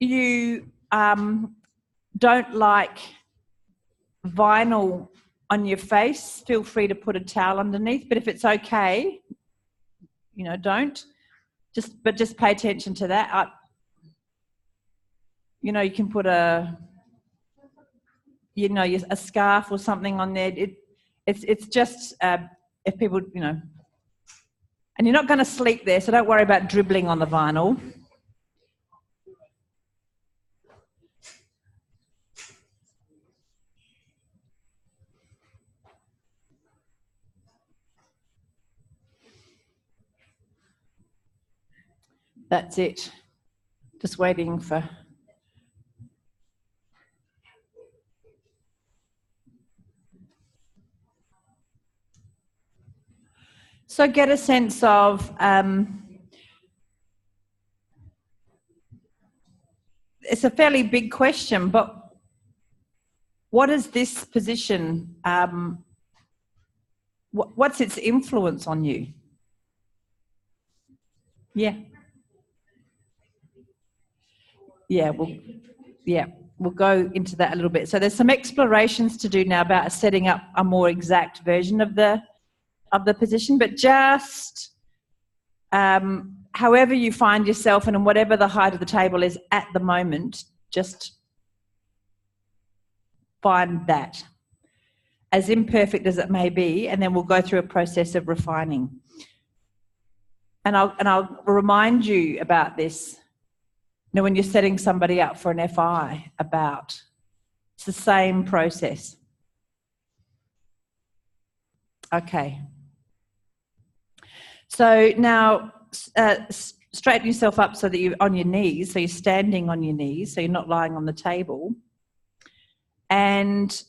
you don't like vinyl on your face, feel free to put a towel underneath. But if it's okay, you know, don't. Just pay attention to that. You know, you can put a scarf or something on there. It's just if people, you know, and you're not going to sleep there, so don't worry about dribbling on the vinyl. That's it. Just waiting for... So get a sense of... it's a fairly big question, but what is this position? What's its influence on you? Yeah. Yeah, we'll go into that a little bit. So there's some explorations to do now about setting up a more exact version of the position, but just however you find yourself and whatever the height of the table is at the moment, just find that, as imperfect as it may be, and then we'll go through a process of refining. And I'll remind you about this. You know, when you're setting somebody up for an FI, it's the same process. Okay. So now straighten yourself up so that you're on your knees, so you're standing on your knees, so you're not lying on the table. And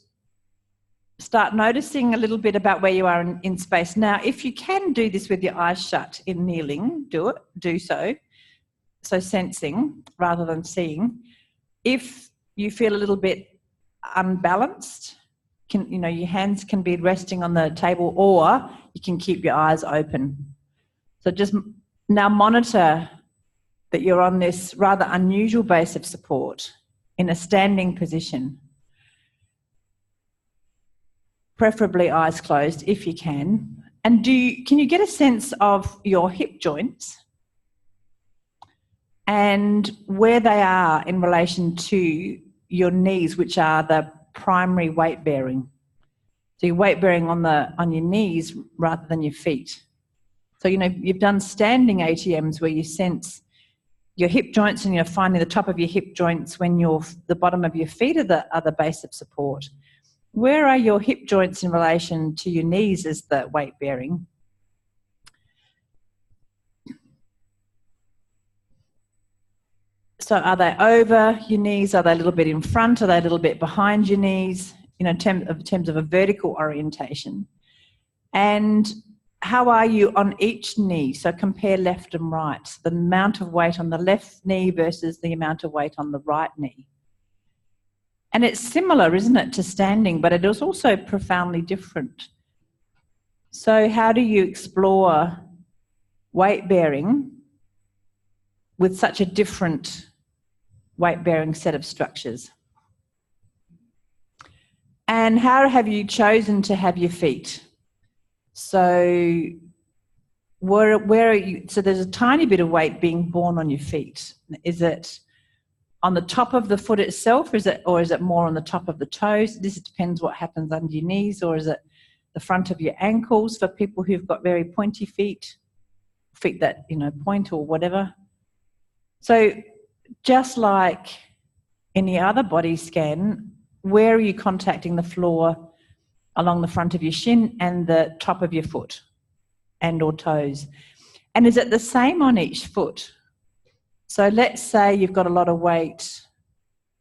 start noticing a little bit about where you are in space. Now, if you can do this with your eyes shut in kneeling, do so. So sensing rather than seeing. If you feel a little bit unbalanced, your hands can be resting on the table, or you can keep your eyes open. So just now monitor that you're on this rather unusual base of support in a standing position. Preferably eyes closed if you can. And can you get a sense of your hip joints and where they are in relation to your knees, which are the primary weight bearing? So you're weight bearing on your knees rather than your feet. So, you know, you've done standing ATMs where you sense your hip joints and you're finding the top of your hip joints when the bottom of your feet are the base of support. Where are your hip joints in relation to your knees as the weight bearing? So are they over your knees? Are they a little bit in front? Are they a little bit behind your knees? You know, in terms of a vertical orientation. And how are you on each knee? So compare left and right. The amount of weight on the left knee versus the amount of weight on the right knee. And it's similar, isn't it, to standing, but it is also profoundly different. So how do you explore weight bearing with such a different weight-bearing set of structures? And how have you chosen to have your feet? So where are you? So there's a tiny bit of weight being borne on your feet. Is it on the top of the foot itself, or is it more on the top of the toes? This depends what happens under your knees. Or is it the front of your ankles for people who've got very pointy feet that, you know, point or whatever? So just like any other body scan, where are you contacting the floor along the front of your shin and the top of your foot and or toes? And is it the same on each foot? So let's say you've got a lot of weight,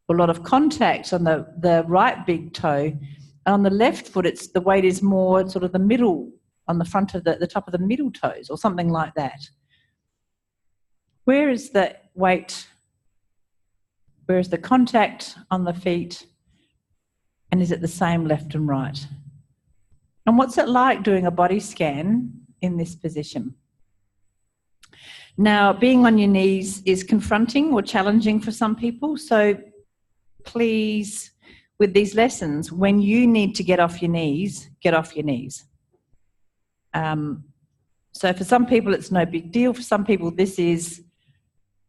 a lot of contact on the right big toe. And on the left foot, the weight is more sort of the middle, on the front of the top of the middle toes or something like that. Where is the weight? Where is the contact on the feet? And is it the same left and right? And what's it like doing a body scan in this position? Now, being on your knees is confronting or challenging for some people. So please, with these lessons, when you need to get off your knees, get off your knees. So for some people, it's no big deal. For some people, this is,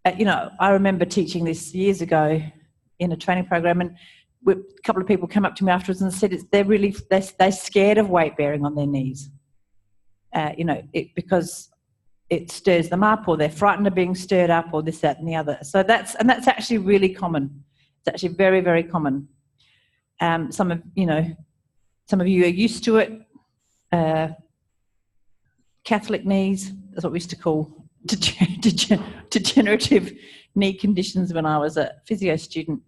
I remember teaching this years ago in a training program, and a couple of people came up to me afterwards and said they're scared of weight bearing on their knees. Because it stirs them up, or they're frightened of being stirred up, or this, that, and the other. So that's actually really common. It's actually very, very common. Some of you are used to it. Catholic knees, that's what we used to call degenerative knee conditions when I was a physio student.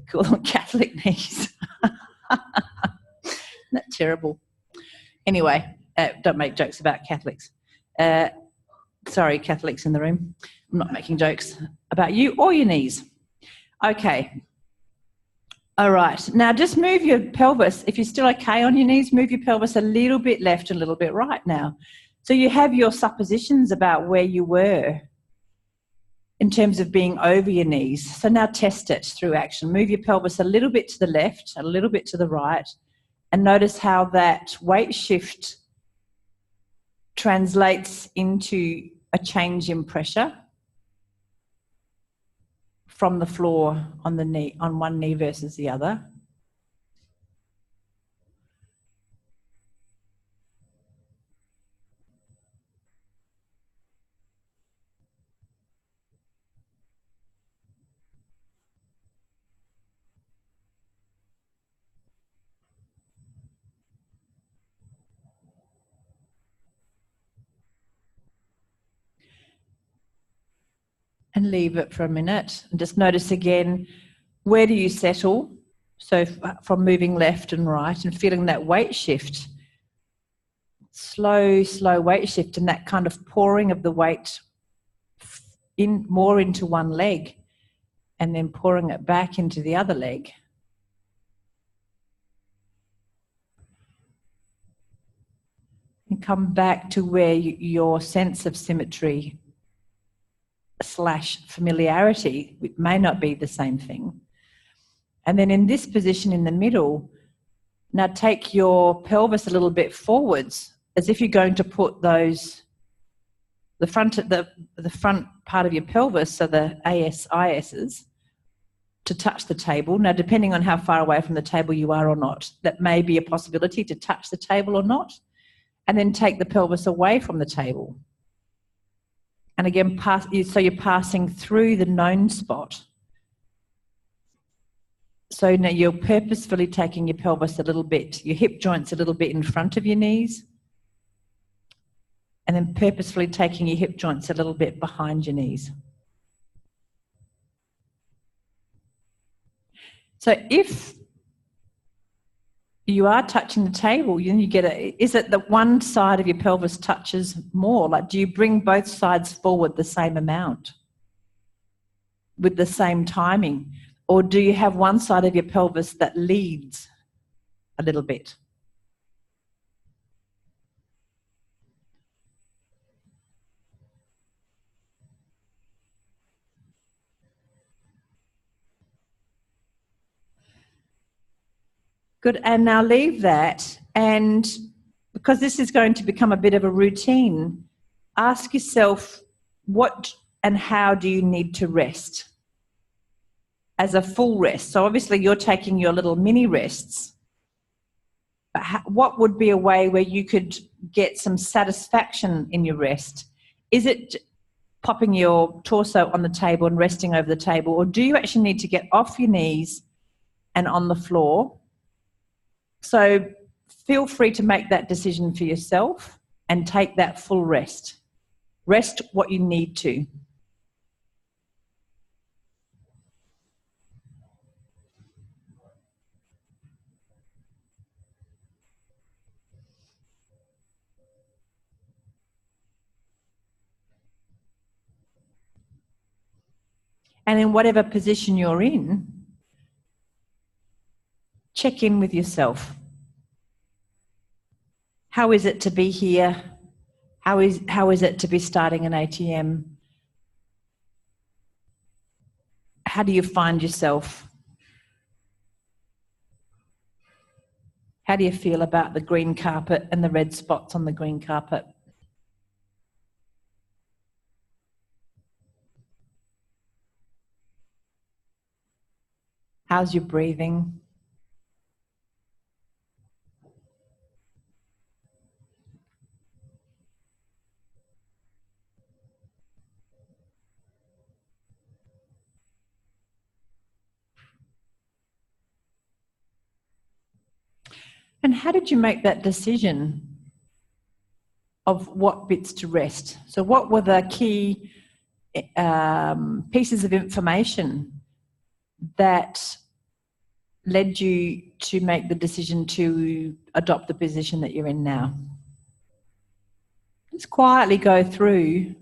Call them Catholic knees. Isn't that terrible? Anyway, don't make jokes about Catholics. Sorry, Catholics in the room. I'm not making jokes about you or your knees. Okay. All right. Now just move your pelvis. If you're still okay on your knees, move your pelvis a little bit left, a little bit right now. So you have your suppositions about where you were in terms of being over your knees. So now test it through action. Move your pelvis a little bit to the left, a little bit to the right, and notice how that weight shift translates into a change in pressure from the floor on the knee, on one knee versus the other. And leave it for a minute and just notice again, where do you settle? So from moving left and right and feeling that weight shift, slow weight shift, and that kind of pouring of the weight in more into one leg and then pouring it back into the other leg. And come back to where your sense of symmetry / familiarity, it may not be the same thing. And then in this position in the middle, now take your pelvis a little bit forwards, as if you're going to put the front part of your pelvis, so the ISs, to touch the table. Now, depending on how far away from the table you are or not, that may be a possibility to touch the table or not. And then take the pelvis away from the table. And again, so you're passing through the known spot. So now you're purposefully taking your pelvis a little bit, your hip joints a little bit in front of your knees, and then purposefully taking your hip joints a little bit behind your knees. So if you are touching the table, then you get is it that one side of your pelvis touches more? Like, do you bring both sides forward the same amount with the same timing? Or do you have one side of your pelvis that leads a little bit? Good, and now leave that, and because this is going to become a bit of a routine, ask yourself what and how do you need to rest as a full rest. So obviously you're taking your little mini rests, but what would be a way where you could get some satisfaction in your rest? Is it popping your torso on the table and resting over the table, or do you actually need to get off your knees and on the floor? So feel free to make that decision for yourself and take that full rest. Rest what you need to. And in whatever position you're in, check in with yourself. How is it to be here? How is it to be starting an ATM? How do you find yourself? How do you feel about the green carpet and the red spots on the green carpet? How's your breathing? And how did you make that decision of what bits to rest? So what were the key pieces of information that led you to make the decision to adopt the position that you're in now? Let's quietly go through.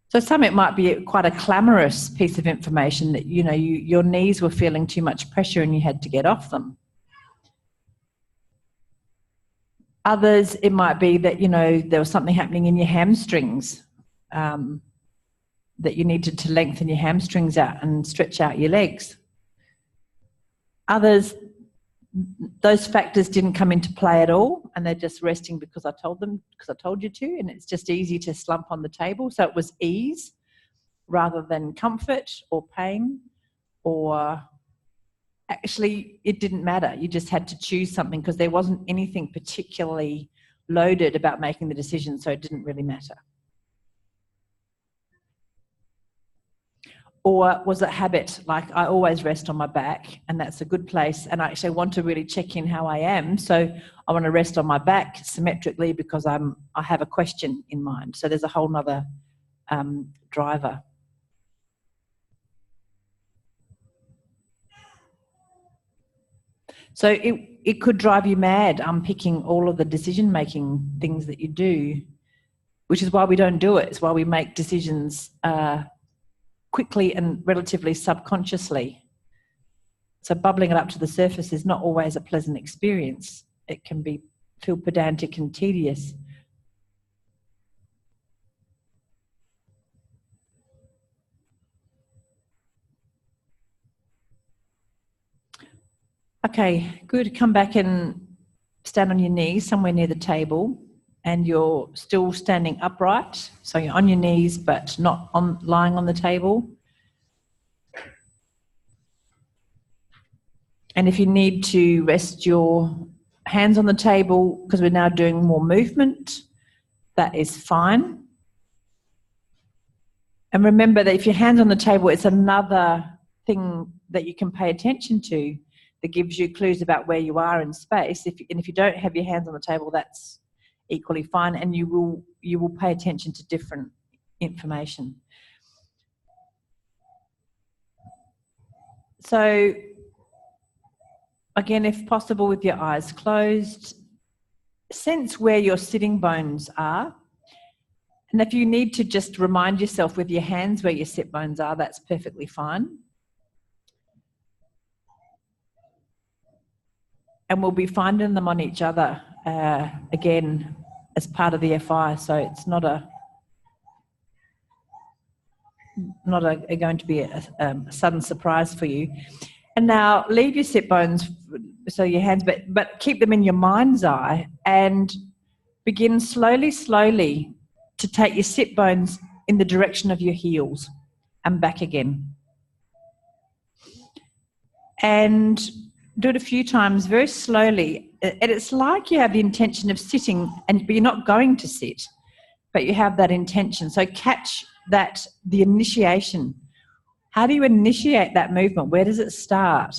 So some it might be quite a clamorous piece of information that, you know, your knees were feeling too much pressure and you had to get off them. Others, it might be that, you know, there was something happening in your hamstrings, that you needed to lengthen your hamstrings out and stretch out your legs. Others, those factors didn't come into play at all, and they're just resting because I told you to, and it's just easy to slump on the table. So it was ease rather than comfort or pain, or actually it didn't matter. You just had to choose something because there wasn't anything particularly loaded about making the decision, so it didn't really matter. Or was it habit? Like, I always rest on my back and that's a good place, and I actually want to really check in how I am, so I want to rest on my back symmetrically because I have a question in mind. So there's a whole nother driver. So it could drive you mad unpicking all of the decision-making things that you do, which is why we don't do it. It's why we make decisions quickly and relatively subconsciously. So bubbling it up to the surface is not always a pleasant experience. It can feel pedantic and tedious. Okay, good. Come back and stand on your knees somewhere near the table, and you're still standing upright. So you're on your knees but not lying on the table. And if you need to rest your hands on the table because we're now doing more movement, that is fine. And remember that if your hand's on the table, it's another thing that you can pay attention to that gives you clues about where you are in space. And if you don't have your hands on the table, that's equally fine, and you will pay attention to different information. So again, if possible, with your eyes closed, sense where your sitting bones are. And if you need to just remind yourself with your hands where your sit bones are, that's perfectly fine. And we'll be finding them on each other again as part of the FI, so it's not going to be a sudden surprise for you. And now leave your sit bones, so your hands, but keep them in your mind's eye, and begin slowly to take your sit bones in the direction of your heels and back again. And do it a few times very slowly. And it's like you have the intention of sitting, but you're not going to sit, but you have that intention. So catch that, the initiation. How do you initiate that movement? Where does it start?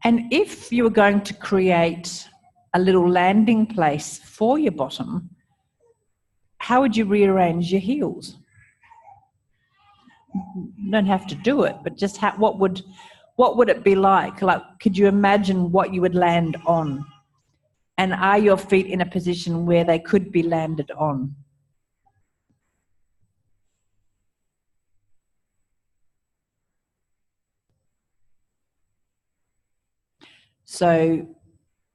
And if you were going to create a little landing place for your bottom, how would you rearrange your heels? You don't have to do it, but just what would it be like? Like, could you imagine what you would land on? And are your feet in a position where they could be landed on? So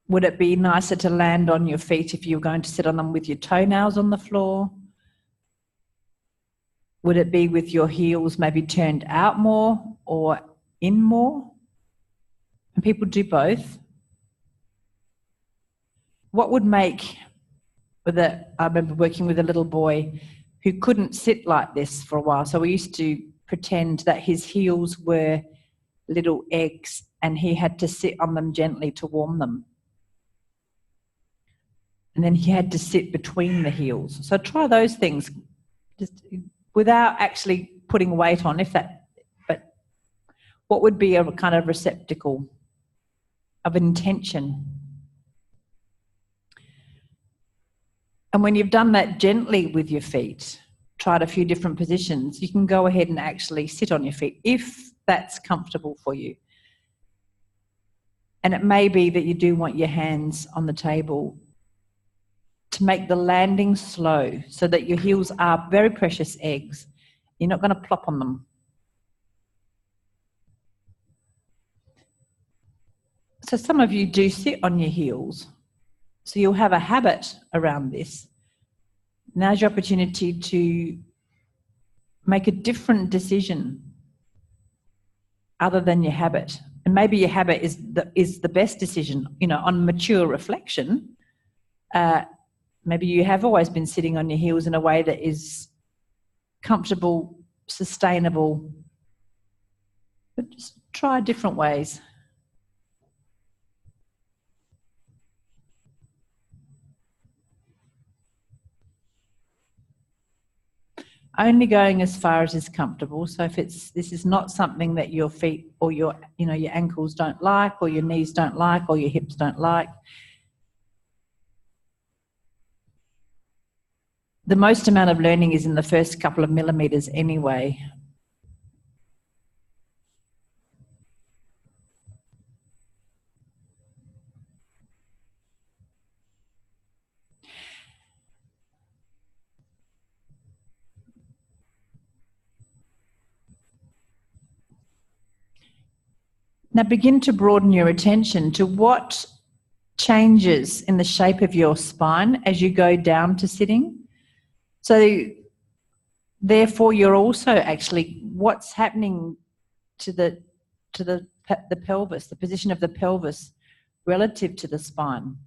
would it be nicer to land on your feet if you were going to sit on them with your toenails on the floor? Would it be with your heels maybe turned out more or in more? And people do both. What would make, I remember working with a little boy who couldn't sit like this for a while. So we used to pretend that his heels were little eggs and he had to sit on them gently to warm them. And then he had to sit between the heels. So try those things just without actually putting weight on, but what would be a kind of receptacle of intention? And when you've done that gently with your feet, tried a few different positions, you can go ahead and actually sit on your feet if that's comfortable for you. And it may be that you do want your hands on the table to make the landing slow so that your heels are very precious eggs. You're not going to plop on them. So some of you do sit on your heels. So you'll have a habit around this. Now's your opportunity to make a different decision other than your habit. And maybe your habit is the best decision. You know, on mature reflection, maybe you have always been sitting on your heels in a way that is comfortable, sustainable, but just try different ways. Only going as far as is comfortable. So if this is not something that your feet or your ankles don't like, or your knees don't like, or your hips don't like, the most amount of learning is in the first couple of millimeters anyway. Now begin to broaden your attention to what changes in the shape of your spine as you go down to sitting. So therefore you're also actually, what's happening to the pelvis, the position of the pelvis relative to the spine.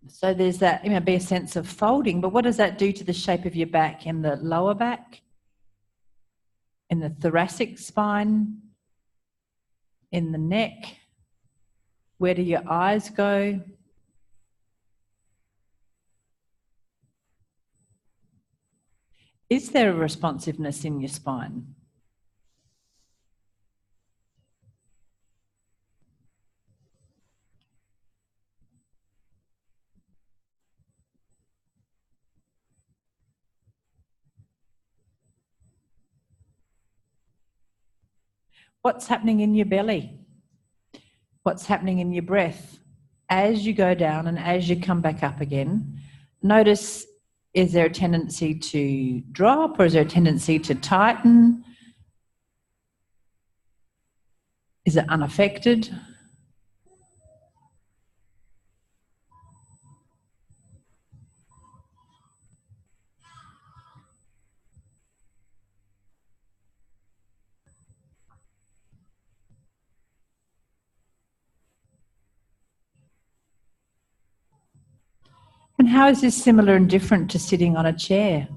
So there's that, be a sense of folding, but what does that do to the shape of your back and the lower back? In the thoracic spine, in the neck? Where do your eyes go? Is there a responsiveness in your spine? What's happening in your belly? What's happening in your breath? As you go down and as you come back up again, notice, is there a tendency to drop or is there a tendency to tighten? Is it unaffected? And how is this similar and different to sitting on a chair?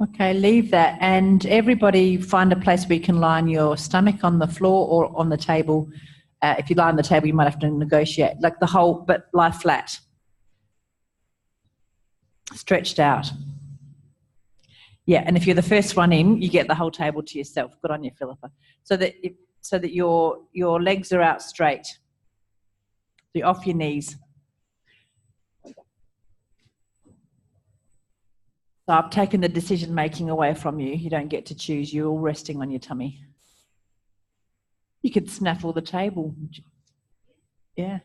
Okay, leave that, and everybody find a place where you can lie on your stomach on the floor or on the table. If you lie on the table, you might have to negotiate, like the whole, but lie flat, stretched out. Yeah, and if you're the first one in, you get the whole table to yourself. Good on you, Philippa. So that your legs are out straight. So you're off your knees. So I've taken the decision making away from you. You don't get to choose. You're all resting on your tummy. You could snaffle the table. Yeah.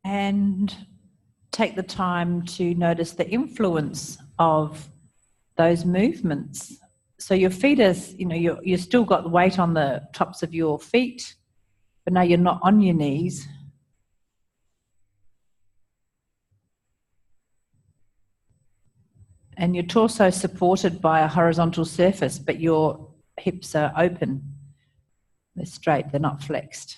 And take the time to notice the influence of those movements. So your feet is, you've still got the weight on the tops of your feet, but now you're not on your knees. And your torso is supported by a horizontal surface, but your hips are open. They're straight, they're not flexed.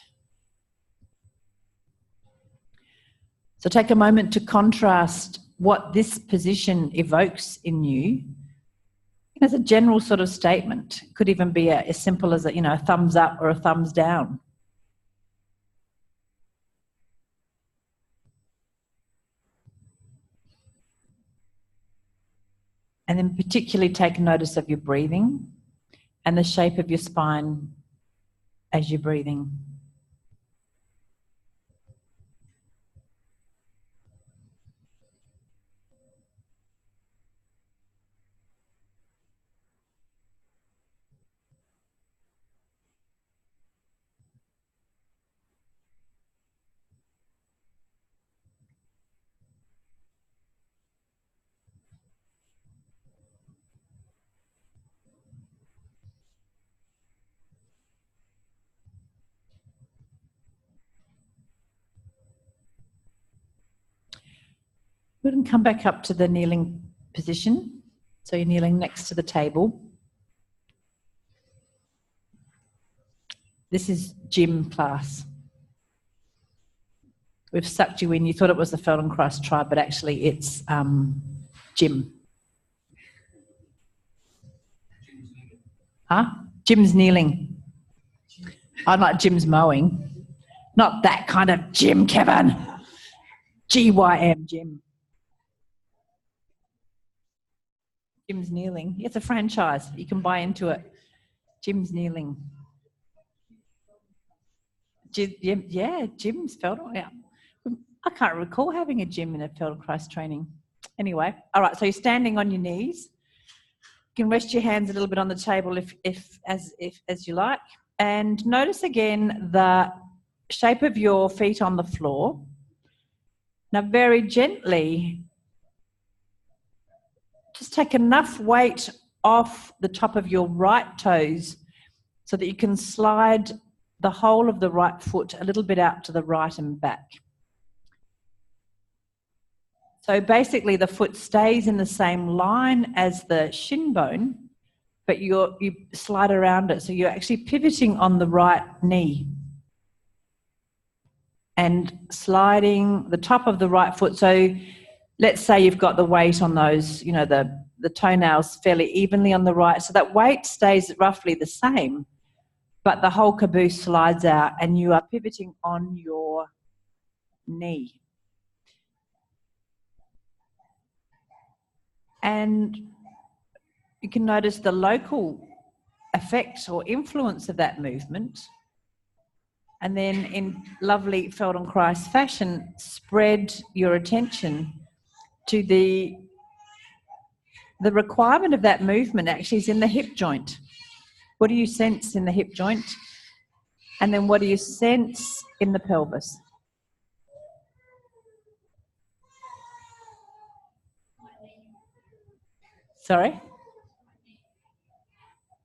So take a moment to contrast what this position evokes in you as a general sort of statement. It could even be as simple as a thumbs up or a thumbs down. And then particularly take notice of your breathing and the shape of your spine as you're breathing. Good, and come back up to the kneeling position. So you're kneeling next to the table. This is gym class. We've sucked you in. You thought it was the Feldenkrais tribe, but actually it's gym. Huh? Jim's kneeling. I'm like Jim's mowing. Not that kind of Jim, Kevin. GYM, Jim. Jim's kneeling. It's a franchise. You can buy into it. Jim's kneeling. Yeah, Jim's Feldenkrais. Yeah. I can't recall having a gym in a Feldenkrais training. Anyway, all right, so you're standing on your knees. You can rest your hands a little bit on the table as you like. And notice again the shape of your feet on the floor. Now very gently, just take enough weight off the top of your right toes so that you can slide the whole of the right foot a little bit out to the right and back. So basically the foot stays in the same line as the shin bone, but you slide around it. So you're actually pivoting on the right knee and sliding the top of the right foot. So let's say you've got the weight on those, the toenails fairly evenly on the right. So that weight stays roughly the same, but the whole caboose slides out and you are pivoting on your knee. And you can notice the local effect or influence of that movement. And then in lovely Feldenkrais fashion, spread your attention to the requirement of that movement actually is in the hip joint. What do you sense in the hip joint? And then what do you sense in the pelvis? Sorry?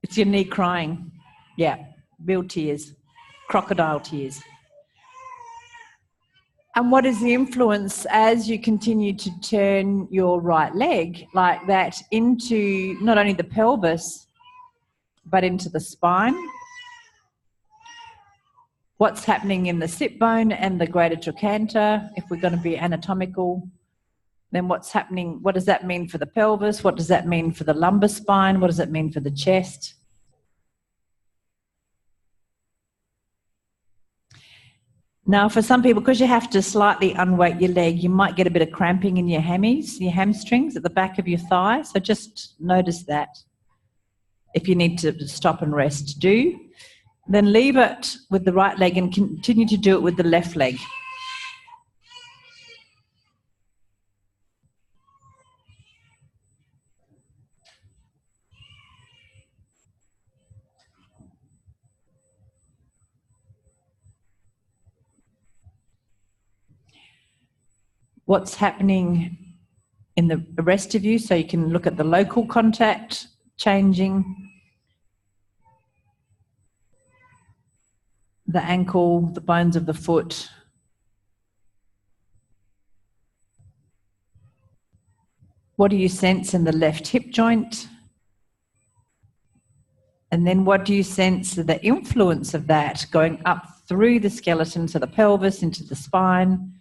It's your knee crying. Yeah, real tears, crocodile tears. And what is the influence as you continue to turn your right leg like that into not only the pelvis, but into the spine? What's happening in the sit bone and the greater trochanter, if we're going to be anatomical? Then what's happening, what does that mean for the pelvis? What does that mean for the lumbar spine? What does it mean for the chest? Now, for some people, because you have to slightly unweight your leg, you might get a bit of cramping in your hamstrings at the back of your thigh. So just notice that. If you need to stop and rest, do. Then leave it with the right leg and continue to do it with the left leg. What's happening in the rest of you, so you can look at the local contact changing, the ankle, the bones of the foot. What do you sense in the left hip joint? And then what do you sense the influence of that going up through the skeleton to the pelvis, into the spine,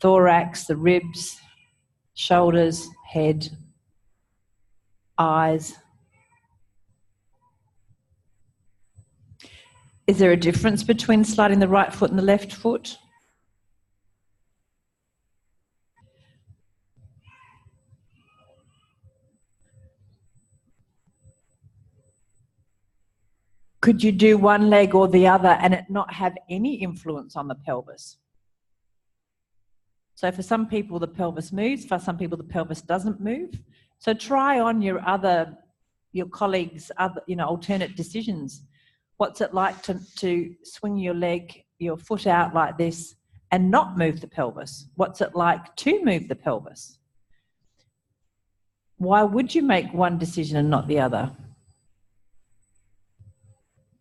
thorax, the ribs, shoulders, head, eyes? Is there a difference between sliding the right foot and the left foot? Could you do one leg or the other and it not have any influence on the pelvis? So for some people the pelvis moves, for some people the pelvis doesn't move. So try on your colleagues' other, alternate decisions. What's it like to swing your foot out like this and not move the pelvis? What's it like to move the pelvis? Why would you make one decision and not the other?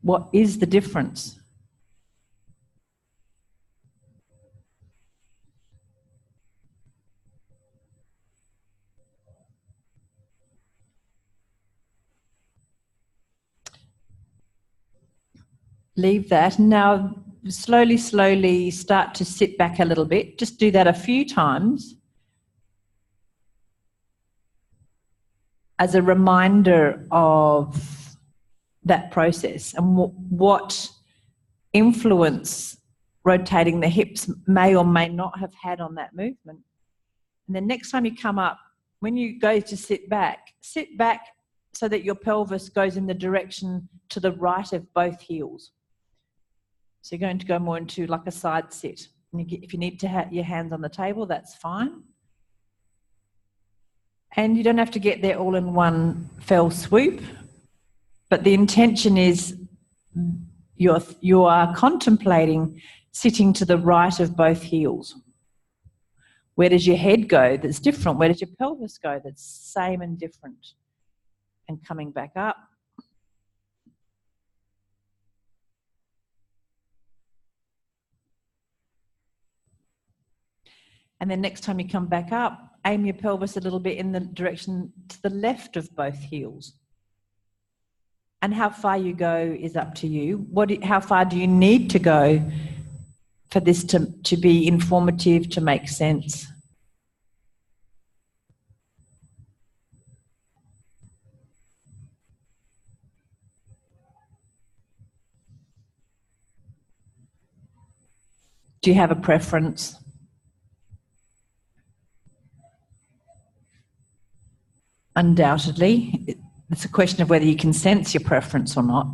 What is the difference? Leave that. Now, slowly start to sit back a little bit. Just do that a few times as a reminder of that process and what influence rotating the hips may or may not have had on that movement. And then next time you come up, when you go to sit back so that your pelvis goes in the direction to the right of both heels. So you're going to go more into like a side sit. And if you need to have your hands on the table, that's fine. And you don't have to get there all in one fell swoop. But the intention is you are contemplating sitting to the right of both heels. Where does your head go that's different? Where does your pelvis go that's same and different? And coming back up. And then next time you come back up, aim your pelvis a little bit in the direction to the left of both heels. And how far you go is up to you. How far do you need to go for this to be informative, to make sense? Do you have a preference? Undoubtedly. It's a question of whether you can sense your preference or not.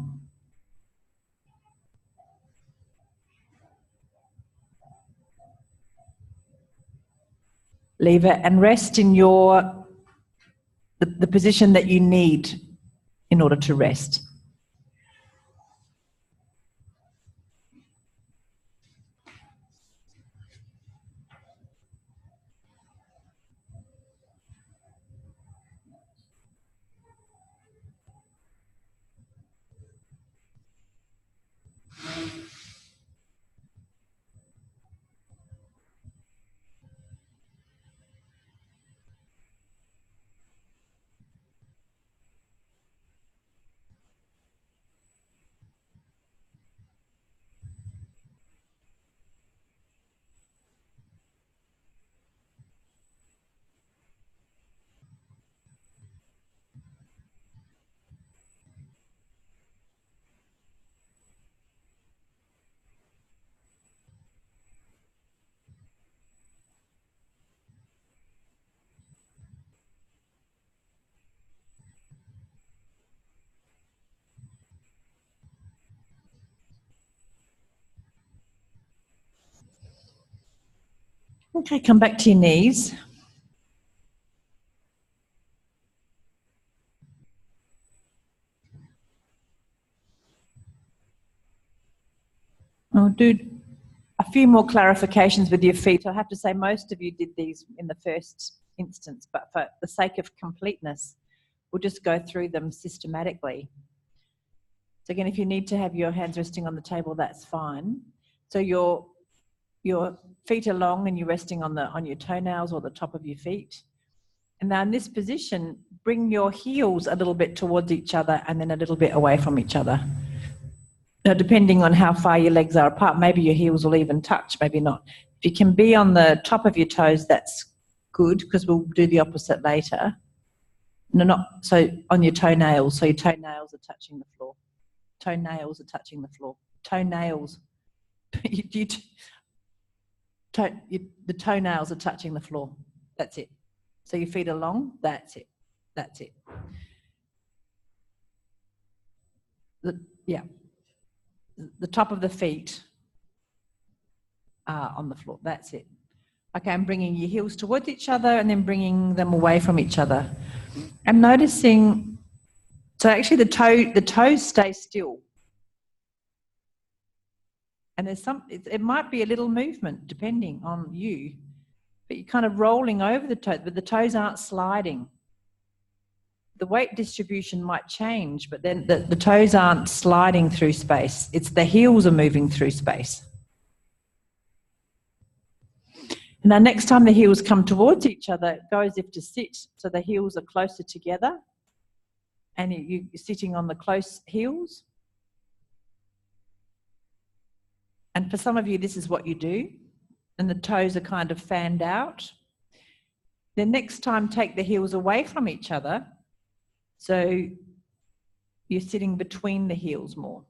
Leave it and rest in the position that you need in order to rest. Okay, come back to your knees. I'll do a few more clarifications with your feet. I have to say most of you did these in the first instance, but for the sake of completeness, we'll just go through them systematically. So again, if you need to have your hands resting on the table, that's fine. So your feet are long and you're resting on your toenails or the top of your feet. And now in this position, bring your heels a little bit towards each other and then a little bit away from each other. Now, depending on how far your legs are apart, maybe your heels will even touch, maybe not. If you can be on the top of your toes, that's good, because we'll do the opposite later. No, not so on your toenails. So your toenails are touching the floor. Toenails are touching the floor. Toenails. The toenails are touching the floor. That's it. So your feet are long. That's it. That's it. Yeah. The top of the feet are on the floor. That's it. Okay, I'm bringing your heels towards each other and then bringing them away from each other. I'm noticing, so actually the toes stay still. And there's it might be a little movement depending on you, but you're kind of rolling over the toes, but the toes aren't sliding. The weight distribution might change, but then the toes aren't sliding through space. It's the heels are moving through space. Now, next time the heels come towards each other, go as if to sit. So the heels are closer together and you're sitting on the close heels. And for some of you, this is what you do. And the toes are kind of fanned out. Then next time, take the heels away from each other. So you're sitting between the heels more.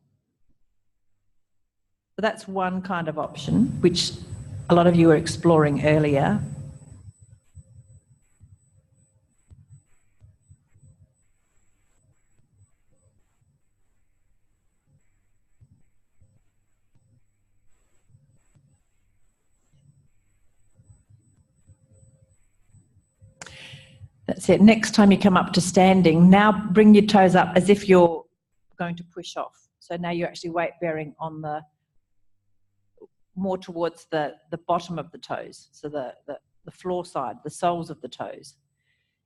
So that's one kind of option, which a lot of you were exploring earlier. That's it. Next time you come up to standing, now bring your toes up as if you're going to push off. So now you're actually weight bearing on more towards the bottom of the toes. So the floor side, the soles of the toes.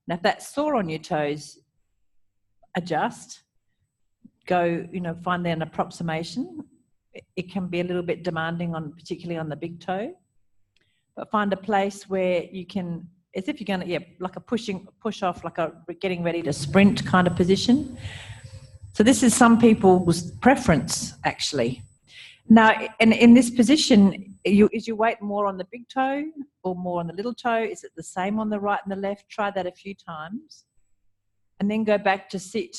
Now if that's sore on your toes, adjust. Go, find an approximation. It can be a little bit demanding particularly on the big toe. But find a place where you can, as if you're going to, like a push off, like a getting ready to sprint kind of position. So this is some people's preference, actually. Now, and in this position, is your weight more on the big toe or more on the little toe? Is it the same on the right and the left? Try that a few times. And then go back to sit.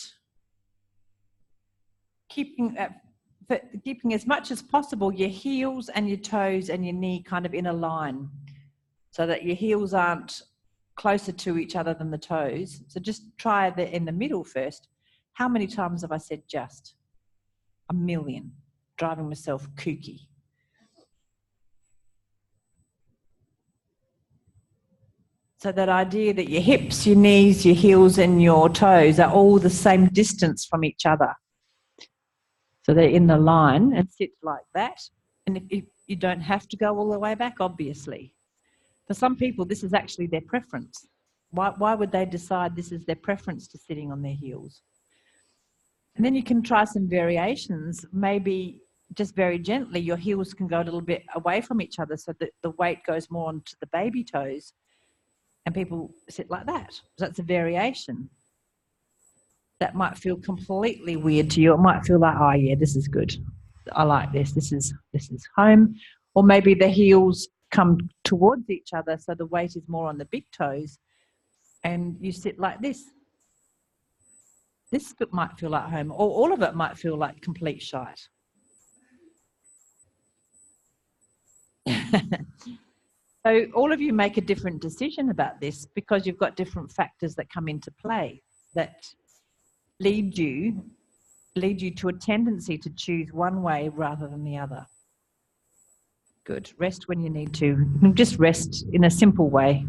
Keeping as much as possible your heels and your toes and your knee kind of in a line, so that your heels aren't closer to each other than the toes. So just try in the middle first. How many times have I said just? 1,000,000. Driving myself kooky. So that idea that your hips, your knees, your heels and your toes are all the same distance from each other. So they're in the line and sit like that. And if you don't have to go all the way back, obviously. For some people, this is actually their preference. Why would they decide this is their preference to sitting on their heels? And then you can try some variations. Maybe just very gently, your heels can go a little bit away from each other so that the weight goes more onto the baby toes. And people sit like that. So that's a variation. That might feel completely weird to you. It might feel like, oh yeah, this is good. I like this. This is home. Or maybe the heels come towards each other so the weight is more on the big toes and you sit like this. This bit might feel like home, or all of it might feel like complete shite. So all of you make a different decision about this because you've got different factors that come into play that lead you to a tendency to choose one way rather than the other. Good. Rest when you need to. Just rest in a simple way.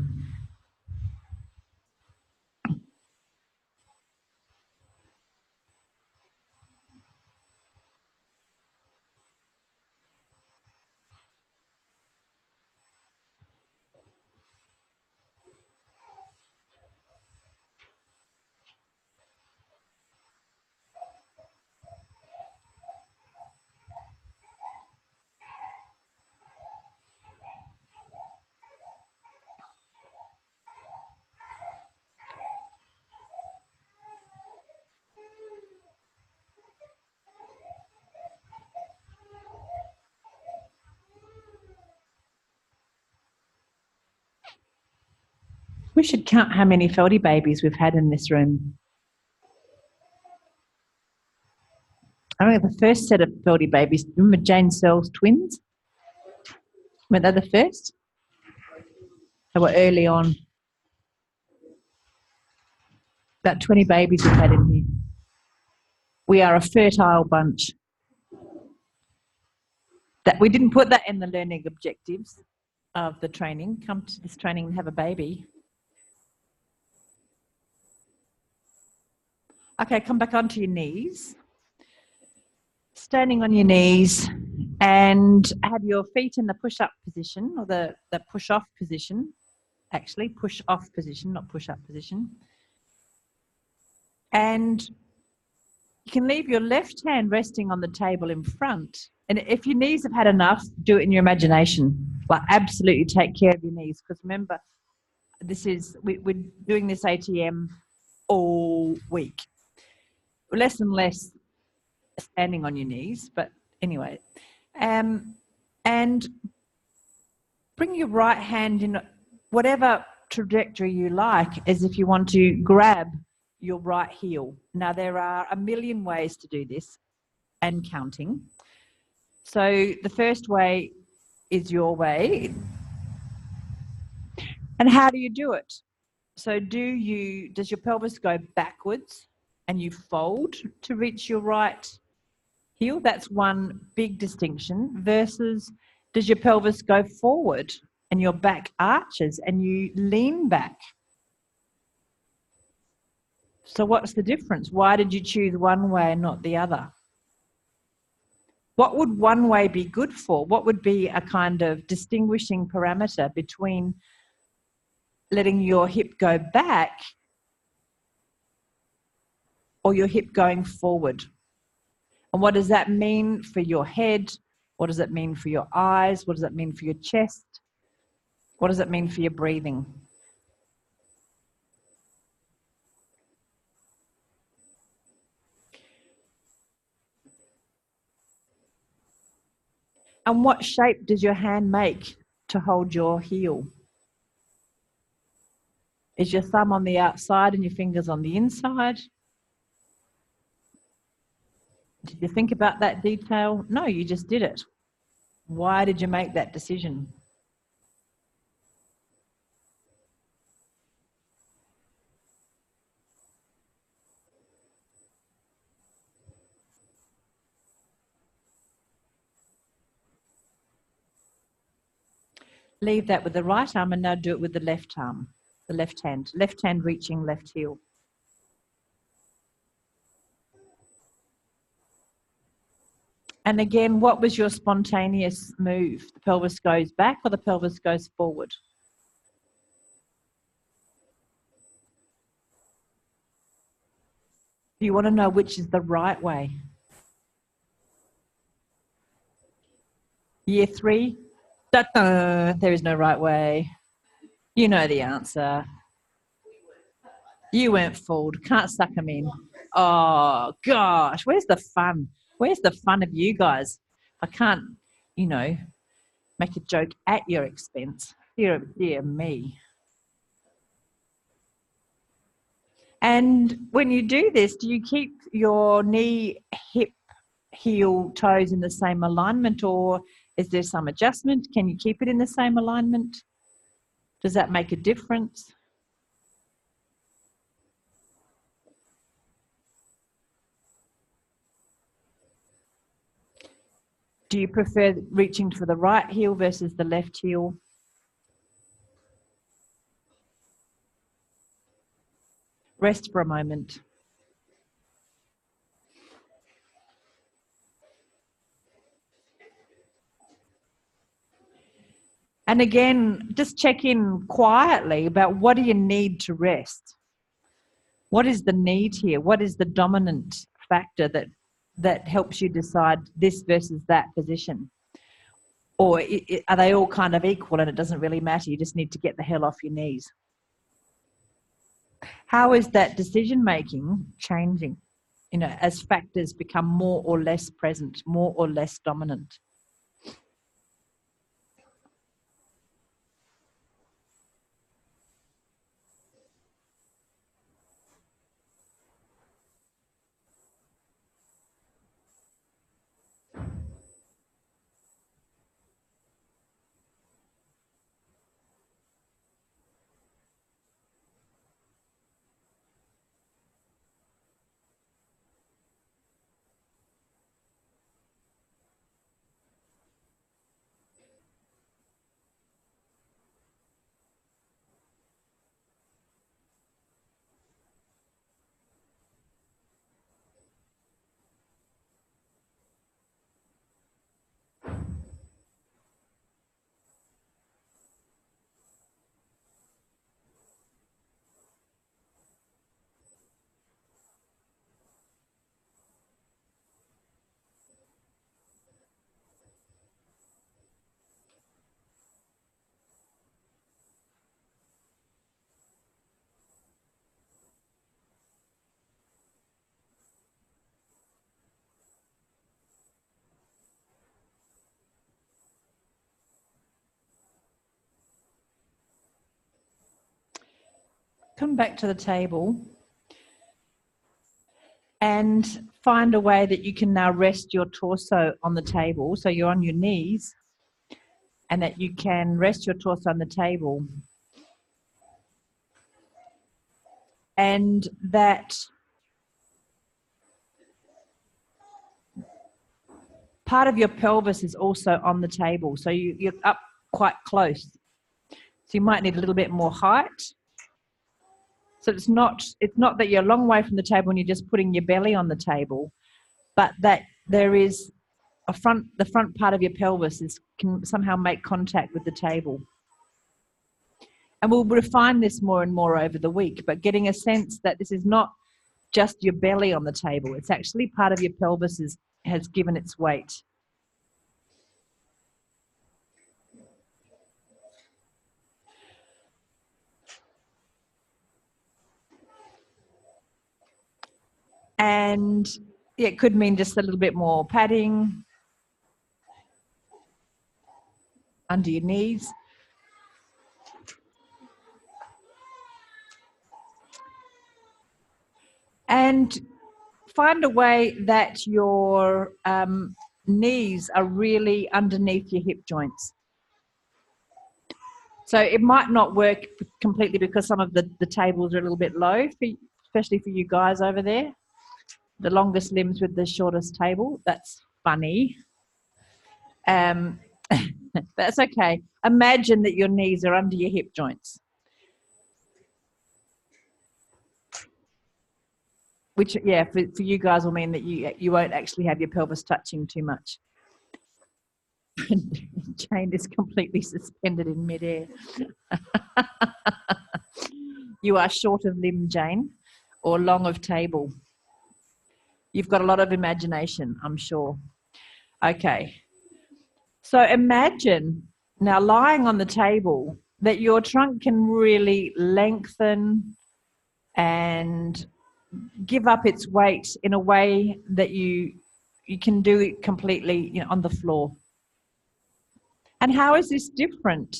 We should count how many Feldy babies we've had in this room. I remember the first set of Feldy babies. Remember Jane Searle's twins? Weren't they the first? They were early on. About 20 babies we've had in here. We are a fertile bunch. That we didn't put that in the learning objectives of the training. Come to this training and have a baby. Okay, come back onto your knees. Standing on your knees and have your feet in the push-up position or the push-off position. Actually, push-off position, not push-up position. And you can leave your left hand resting on the table in front. And if your knees have had enough, do it in your imagination. Like absolutely take care of your knees. Because remember, we're doing this ATM all week. Less and less standing on your knees, but anyway. And bring your right hand in whatever trajectory you like, as if you want to grab your right heel. Now, there are a million ways to do this and counting. So the first way is your way. And how do you do it? So does your pelvis go backwards and you fold to reach your right heel? That's one big distinction. Versus does your pelvis go forward and your back arches and you lean back? So what's the difference? Why did you choose one way and not the other? What would one way be good for? What would be a kind of distinguishing parameter between letting your hip go back or your hip going forward? And what does that mean for your head? What does it mean for your eyes? What does it mean for your chest? What does it mean for your breathing? And what shape does your hand make to hold your heel? Is your thumb on the outside and your fingers on the inside? Did you think about that detail? No, you just did it. Why did you make that decision? Leave that with the right arm and now do it with the left arm, the left hand reaching left heel. And again, what was your spontaneous move? The pelvis goes back or the pelvis goes forward? Do you want to know which is the right way? Year 3? Da-da, there is no right way. You know the answer. You weren't fooled. Can't suck them in. Oh, gosh. Where's the fun? Where's the fun of you guys? I can't, make a joke at your expense. Dear me. And when you do this, do you keep your knee, hip, heel, toes in the same alignment, or is there some adjustment? Can you keep it in the same alignment? Does that make a difference? Do you prefer reaching for the right heel versus the left heel? Rest for a moment. And again, just check in quietly about what do you need to rest? What is the need here? What is the dominant factor that helps you decide this versus that position? Or are they all kind of equal and it doesn't really matter? You just need to get the hell off your knees. How is that decision making changing, as factors become more or less present, more or less dominant? Come back to the table and find a way that you can now rest your torso on the table. So you're on your knees and that you can rest your torso on the table. And that part of your pelvis is also on the table. So you're up quite close. So you might need a little bit more height. So it's not that you're a long way from the table and you're just putting your belly on the table, but that there is the front part of your pelvis can somehow make contact with the table. And we'll refine this more and more over the week, but getting a sense that this is not just your belly on the table. It's actually part of your pelvis has given its weight. And it could mean just a little bit more padding under your knees. And find a way that your knees are really underneath your hip joints. So it might not work completely because some of the tables are a little bit low, especially for you guys over there. The longest limbs with the shortest table. That's funny. That's okay. Imagine that your knees are under your hip joints. Which, yeah, for you guys will mean that you won't actually have your pelvis touching too much. Jane is completely suspended in midair. You are short of limb, Jane, or long of table. You've got a lot of imagination, I'm sure. Okay. So imagine now lying on the table that your trunk can really lengthen and give up its weight in a way that you can do it completely on the floor. And how is this different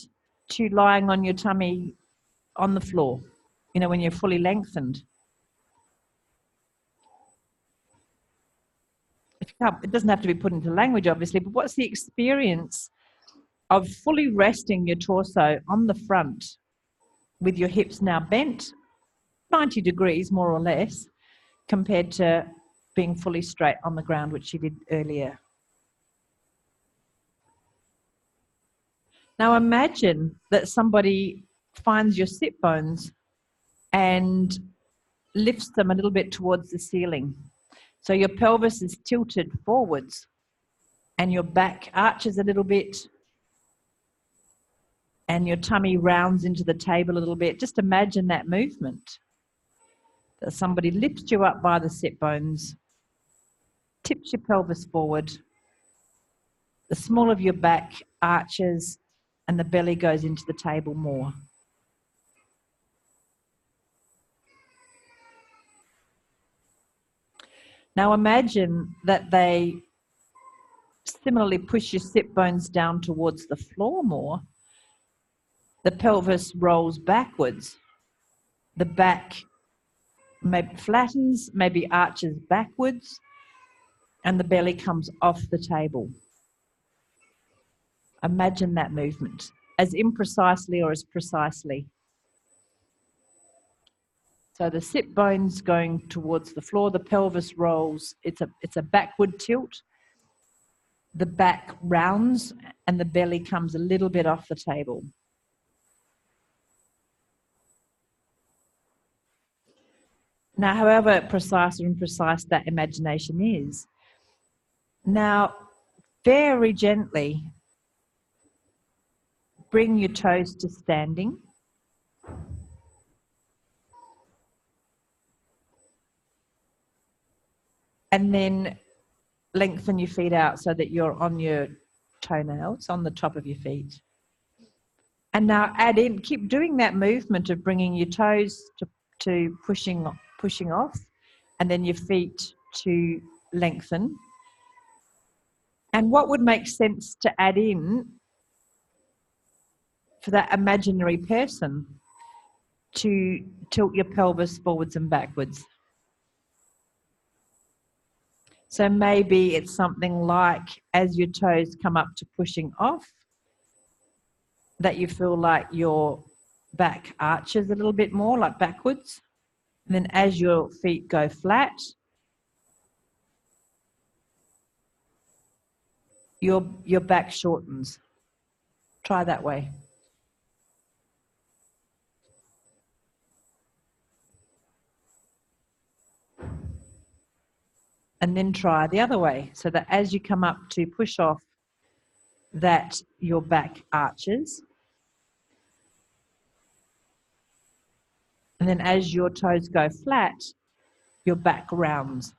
to lying on your tummy on the floor, when you're fully lengthened? It doesn't have to be put into language, obviously, but what's the experience of fully resting your torso on the front with your hips now bent 90 degrees, more or less, compared to being fully straight on the ground, which you did earlier? Now imagine that somebody finds your sit bones and lifts them a little bit towards the ceiling. So your pelvis is tilted forwards and your back arches a little bit and your tummy rounds into the table a little bit. Just imagine that movement. That somebody lifts you up by the sit bones, tips your pelvis forward, the small of your back arches, and the belly goes into the table more. Now imagine that they similarly push your sit bones down towards the floor more. The pelvis rolls backwards. The back maybe flattens, maybe arches backwards, and the belly comes off the table. Imagine that movement, as imprecisely or as precisely. So the sit bones going towards the floor, the pelvis rolls, it's a backward tilt. The back rounds and the belly comes a little bit off the table. Now, however precise or imprecise that imagination is, now very gently bring your toes to standing. And then lengthen your feet out so that you're on your toenails, on the top of your feet. And now add in, keep doing that movement of bringing your toes to pushing off, and then your feet to lengthen. And what would make sense to add in for that imaginary person to tilt your pelvis forwards and backwards? So maybe it's something like, as your toes come up to pushing off, that you feel like your back arches a little bit more, like backwards. And then as your feet go flat, your back shortens. Try that way. And then try the other way, so that as you come up to push off, that your back arches. And then as your toes go flat, your back rounds.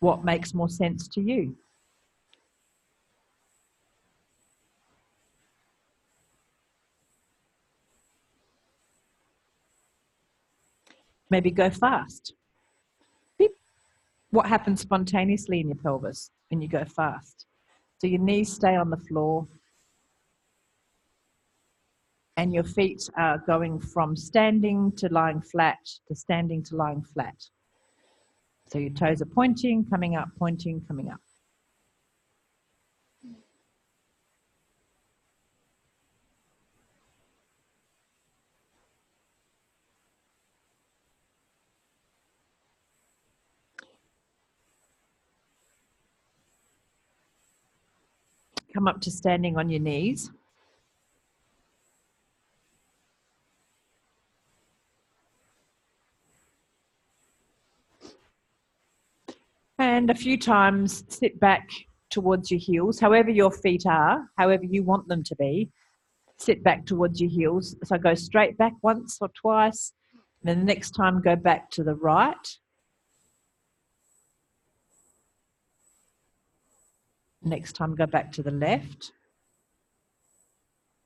What makes more sense to you? Maybe go fast. What happens spontaneously in your pelvis when you go fast? So your knees stay on the floor and your feet are going from standing to lying flat to standing to lying flat. So your toes are pointing, coming up, pointing, coming up. Come up to standing on your knees. And a few times sit back towards your heels, however your feet are, however you want them to be. Sit back towards your heels. So go straight back once or twice. And then the next time go back to the right. Next time go back to the left.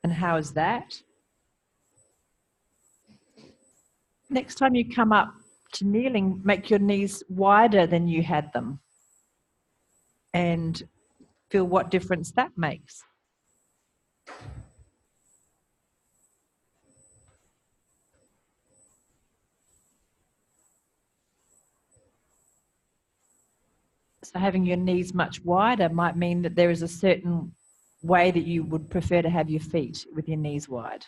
And how is that? Next time you come up to kneeling, make your knees wider than you had them. And feel what difference that makes. So having your knees much wider might mean that there is a certain way that you would prefer to have your feet with your knees wide.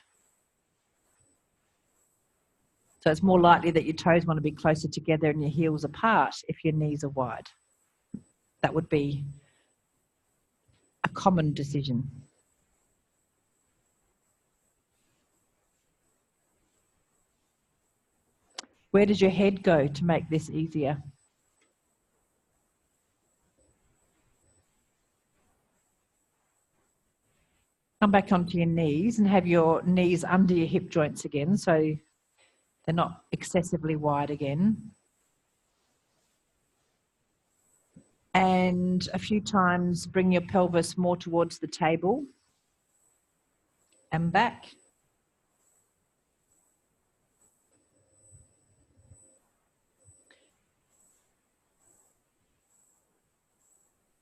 So it's more likely that your toes want to be closer together and your heels apart if your knees are wide. That would be a common decision. Where does your head go to make this easier? Come back onto your knees and have your knees under your hip joints again, so they're not excessively wide again. And a few times bring your pelvis more towards the table and back.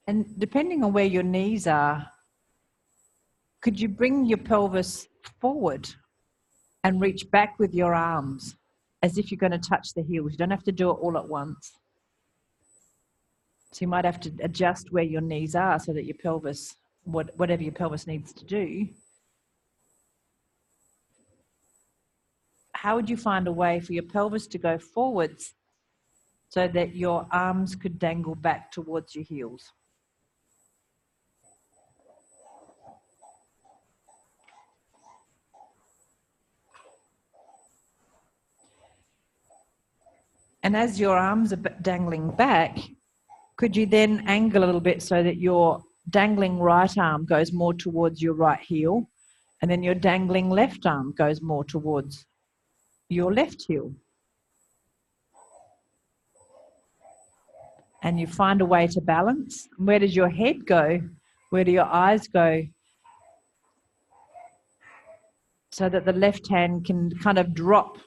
And depending on where your knees are, could you bring your pelvis forward and reach back with your arms as if you're going to touch the heels? You don't have to do it all at once. So you might have to adjust where your knees are so that your pelvis, whatever your pelvis needs to do. How would you find a way for your pelvis to go forwards so that your arms could dangle back towards your heels? And as your arms are dangling back, could you then angle a little bit so that your dangling right arm goes more towards your right heel, and then your dangling left arm goes more towards your left heel? And you find a way to balance. Where does your head go? Where do your eyes go? So that the left hand can kind of drop.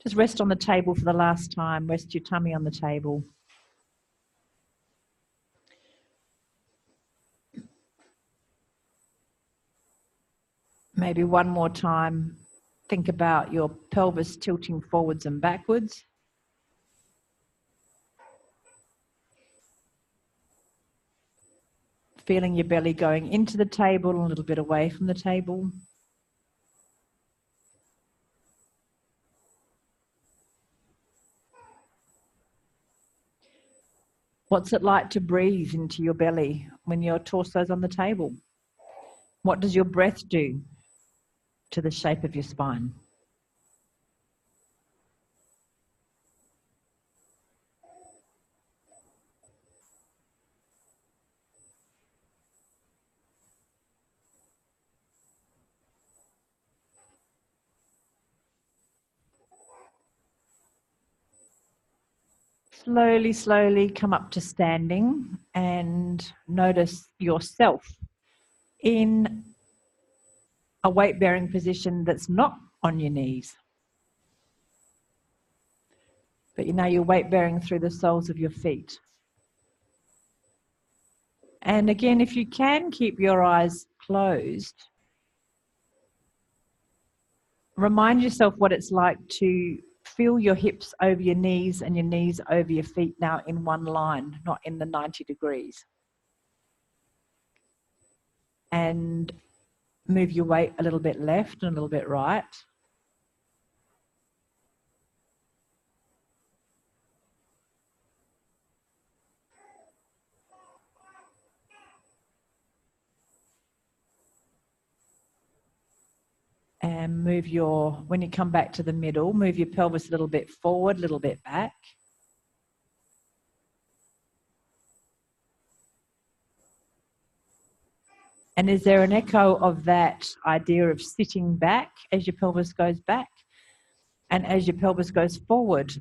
Just rest on the table for the last time. Rest your tummy on the table. Maybe one more time, think about your pelvis tilting forwards and backwards. Feeling your belly going into the table and a little bit away from the table. What's it like to breathe into your belly when your torso's on the table? What does your breath do to the shape of your spine? Slowly, slowly come up to standing and notice yourself in a weight-bearing position that's not on your knees. But you know you're weight-bearing through the soles of your feet. And again, if you can keep your eyes closed, remind yourself what it's like to feel your hips over your knees and your knees over your feet now in one line, not in the 90 degrees. And move your weight a little bit left and a little bit right. And move when you come back to the middle, move your pelvis a little bit forward, a little bit back. And is there an echo of that idea of sitting back as your pelvis goes back? And as your pelvis goes forward,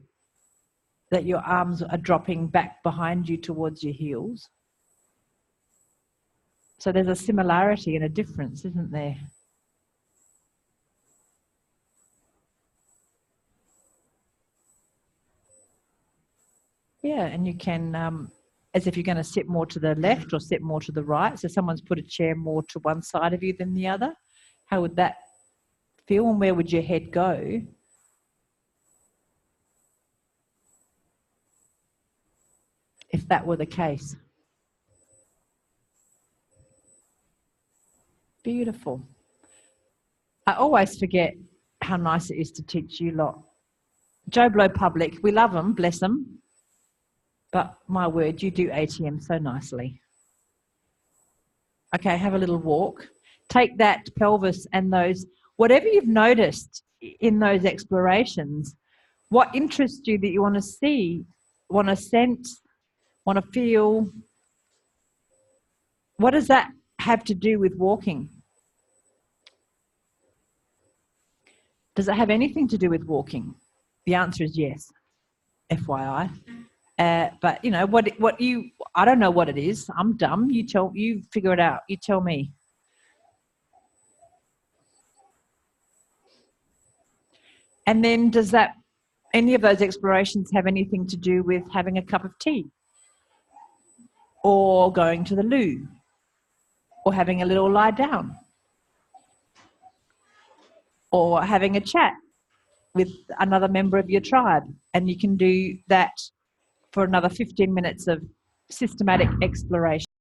that your arms are dropping back behind you towards your heels? So there's a similarity and a difference, isn't there? Yeah, and you can, as if you're going to sit more to the left or sit more to the right. So someone's put a chair more to one side of you than the other. How would that feel, and where would your head go? If that were the case. Beautiful. I always forget how nice it is to teach you lot Joe Blow Public, we love them, bless them. But my word, you do ATM so nicely. Okay, have a little walk. Take that pelvis and those, whatever you've noticed in those explorations, what interests you that you want to see, want to sense, want to feel. What does that have to do with walking? Does it have anything to do with walking? The answer is yes, FYI. But you know what you, I don't know what it is. I'm dumb. You figure it out. You tell me. And then does that, any of those explorations have anything to do with having a cup of tea? Or going to the loo? Or having a little lie down? Or having a chat with another member of your tribe? And you can do that for another 15 minutes of systematic exploration.